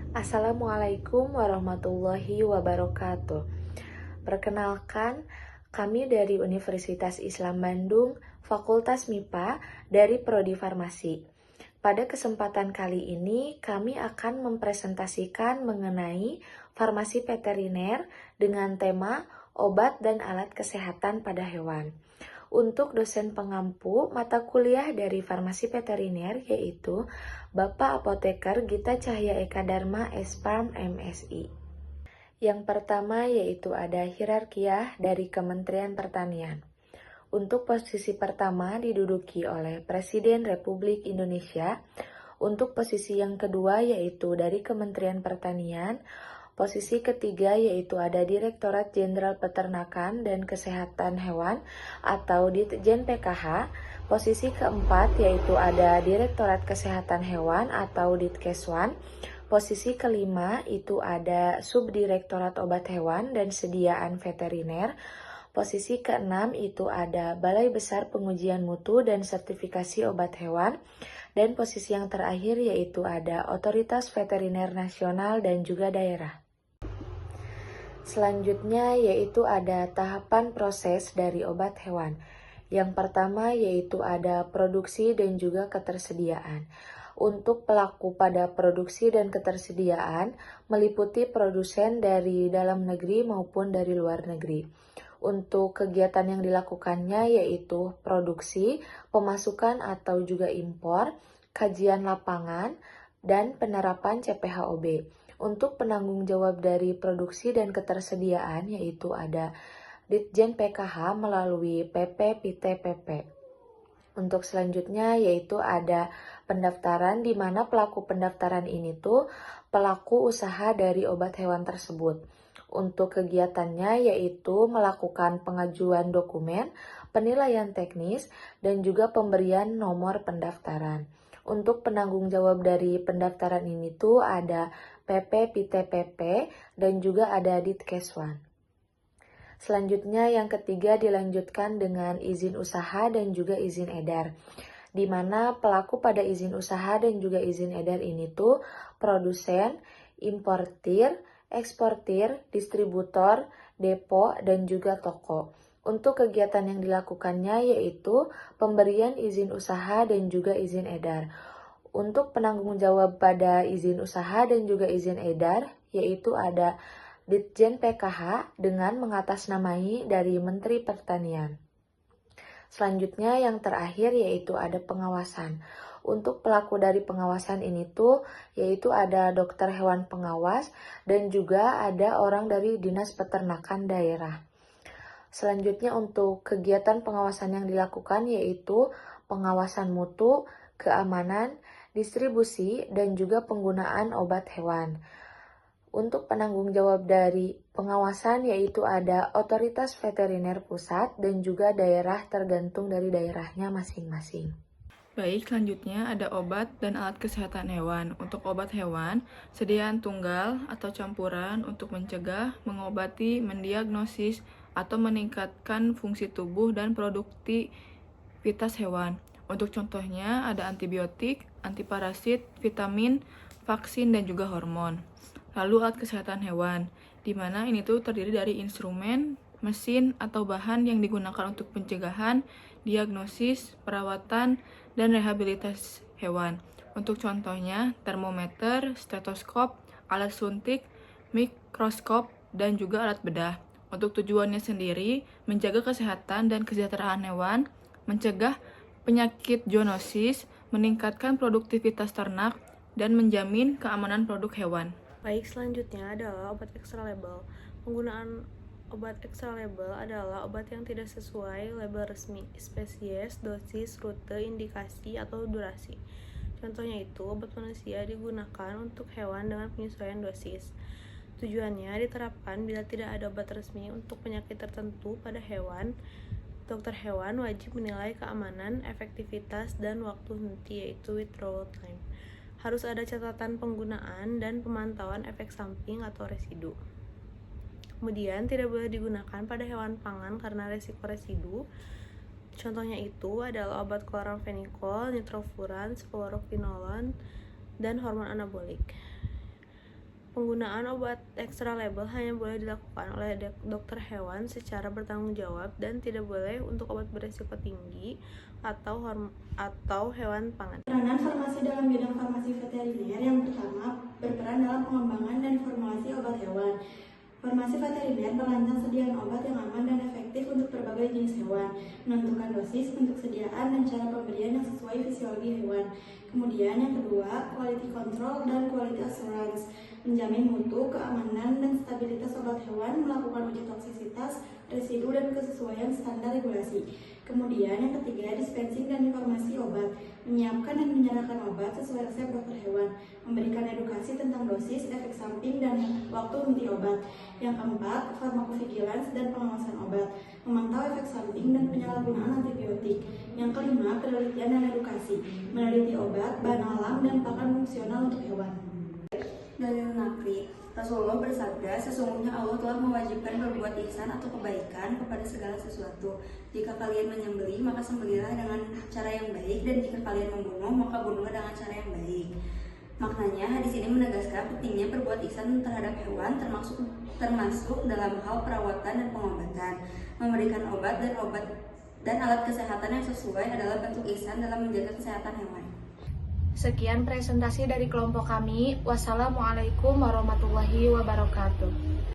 Assalamualaikum warahmatullahi wabarakatuh. Perkenalkan, kami dari Universitas Islam Bandung, Fakultas MIPA dari Prodi Farmasi. Pada kesempatan kali ini, kami akan mempresentasikan mengenai farmasi veteriner dengan tema obat dan alat kesehatan pada hewan. Untuk dosen pengampu mata kuliah dari farmasi veteriner yaitu Bapak Apoteker Gita Cahya Eka Dharma Espharm MSI. Yang pertama yaitu ada hierarkiah dari Kementerian Pertanian. Untuk posisi pertama diduduki oleh Presiden Republik Indonesia. Untuk posisi yang kedua yaitu dari Kementerian Pertanian. Posisi ketiga yaitu ada Direktorat Jenderal Peternakan dan Kesehatan Hewan atau Ditjen PKH. Posisi keempat yaitu ada Direktorat Kesehatan Hewan atau Ditkeswan. Posisi kelima itu ada Subdirektorat Obat Hewan dan Sediaan Veteriner. Posisi keenam itu ada Balai Besar Pengujian Mutu dan Sertifikasi Obat Hewan. Dan posisi yang terakhir yaitu ada Otoritas Veteriner Nasional dan juga daerah. Selanjutnya yaitu ada tahapan proses dari obat hewan. Yang pertama yaitu ada produksi dan juga ketersediaan. Untuk pelaku pada produksi dan ketersediaan meliputi produsen dari dalam negeri maupun dari luar negeri. Untuk kegiatan yang dilakukannya yaitu produksi, pemasukan atau juga impor, kajian lapangan, dan penerapan CPHOB. Untuk penanggung jawab dari produksi dan ketersediaan yaitu ada Ditjen PKH melalui PP Pite PP. Untuk selanjutnya yaitu ada pendaftaran di mana pelaku pendaftaran ini tuh pelaku usaha dari obat hewan tersebut. Untuk kegiatannya yaitu melakukan pengajuan dokumen, penilaian teknis, dan juga pemberian nomor pendaftaran. Untuk penanggung jawab dari pendaftaran ini tuh ada PP Pite PP dan juga ada Ditkeswan. Selanjutnya yang ketiga dilanjutkan dengan izin usaha dan juga izin edar. Di mana pelaku pada izin usaha dan juga izin edar ini tuh produsen, importir, eksportir, distributor, depo, dan juga toko. Untuk kegiatan yang dilakukannya yaitu pemberian izin usaha dan juga izin edar. Untuk penanggung jawab pada izin usaha dan juga izin edar, yaitu ada Ditjen PKH dengan mengatasnamai dari Menteri Pertanian. Selanjutnya yang terakhir yaitu ada pengawasan. Untuk pelaku dari pengawasan ini tuh yaitu ada dokter hewan pengawas dan juga ada orang dari Dinas Peternakan daerah. Selanjutnya untuk kegiatan pengawasan yang dilakukan yaitu pengawasan mutu, keamanan, distribusi, dan juga penggunaan obat hewan. Untuk penanggung jawab dari pengawasan yaitu ada Otoritas Veteriner Pusat dan juga daerah tergantung dari daerahnya masing-masing. Baik, selanjutnya ada obat dan alat kesehatan hewan. Untuk obat hewan, sediaan tunggal atau campuran untuk mencegah, mengobati, mendiagnosis, atau meningkatkan fungsi tubuh dan produktivitas hewan. Untuk contohnya ada antibiotik, antiparasit, vitamin, vaksin, dan juga hormon. Lalu alat kesehatan hewan, di mana ini tuh terdiri dari instrumen, mesin, atau bahan yang digunakan untuk pencegahan, diagnosis, perawatan, dan rehabilitasi hewan. Untuk contohnya, termometer, stetoskop, alat suntik, mikroskop, dan juga alat bedah. Untuk tujuannya sendiri, menjaga kesehatan dan kesejahteraan hewan, mencegah penyakit zoonosis, meningkatkan produktivitas ternak, dan menjamin keamanan produk hewan. Baik, selanjutnya adalah obat extra label. Penggunaan obat extra label adalah obat yang tidak sesuai label resmi, spesies, dosis, rute, indikasi, atau durasi. Contohnya itu, obat manusia digunakan untuk hewan dengan penyesuaian dosis. Tujuannya diterapkan bila tidak ada obat resmi untuk penyakit tertentu pada hewan. Dokter hewan wajib menilai keamanan, efektivitas, dan waktu henti yaitu withdrawal time. Harus ada catatan penggunaan dan pemantauan efek samping atau residu. Kemudian tidak boleh digunakan pada hewan pangan karena resiko residu. Contohnya itu adalah obat chloramphenicol, nitrofuran, fluoroquinolone, dan hormon anabolik. Penggunaan obat ekstra label hanya boleh dilakukan oleh dokter hewan secara bertanggung jawab dan tidak boleh untuk obat berisiko tinggi atau hewan pangan. Peranan farmasi dalam bidang farmasi veteriner yang pertama berperan dalam pengembangan dan formulasi obat hewan. Farmasi veteriner merancang sediaan obat yang aman dan efektif untuk berbagai jenis hewan, menentukan dosis, bentuk sediaan, dan cara pemberian yang sesuai fisiologi hewan. Kemudian yang kedua, quality control dan quality assurance, menjamin mutu, keamanan, dan stabilitas obat hewan, melakukan uji toksisitas, residu, dan kesesuaian standar regulasi. Kemudian yang ketiga, dispensing dan informasi obat, menyiapkan dan menyerahkan obat sesuai resep dokter hewan, memberikan edukasi tentang dosis, efek samping, dan waktu henti obat. Yang keempat, farmakovigilans dan pengawasan obat, memantau efek samping dan penyalahgunaan antibiotik. Yang kelima, penelitian dan edukasi, meneliti obat, bahan alam, dan pakan fungsional untuk hewan. Dalil nakli, Rasulullah bersabda, sesungguhnya Allah telah mewajibkan berbuat ihsan atau kebaikan kepada segala sesuatu. Jika kalian menyembelih, maka sembelihlah dengan cara yang baik, dan jika kalian membunuh, maka bunuhlah dengan cara yang baik. Maknanya, hadis ini menegaskan pentingnya berbuat ihsan terhadap hewan, termasuk dalam hal perawatan dan pengobatan. Memberikan obat dan alat kesehatan yang sesuai adalah bentuk ihsan dalam menjaga kesehatan hewan. Sekian presentasi dari kelompok kami. Wassalamualaikum warahmatullahi wabarakatuh.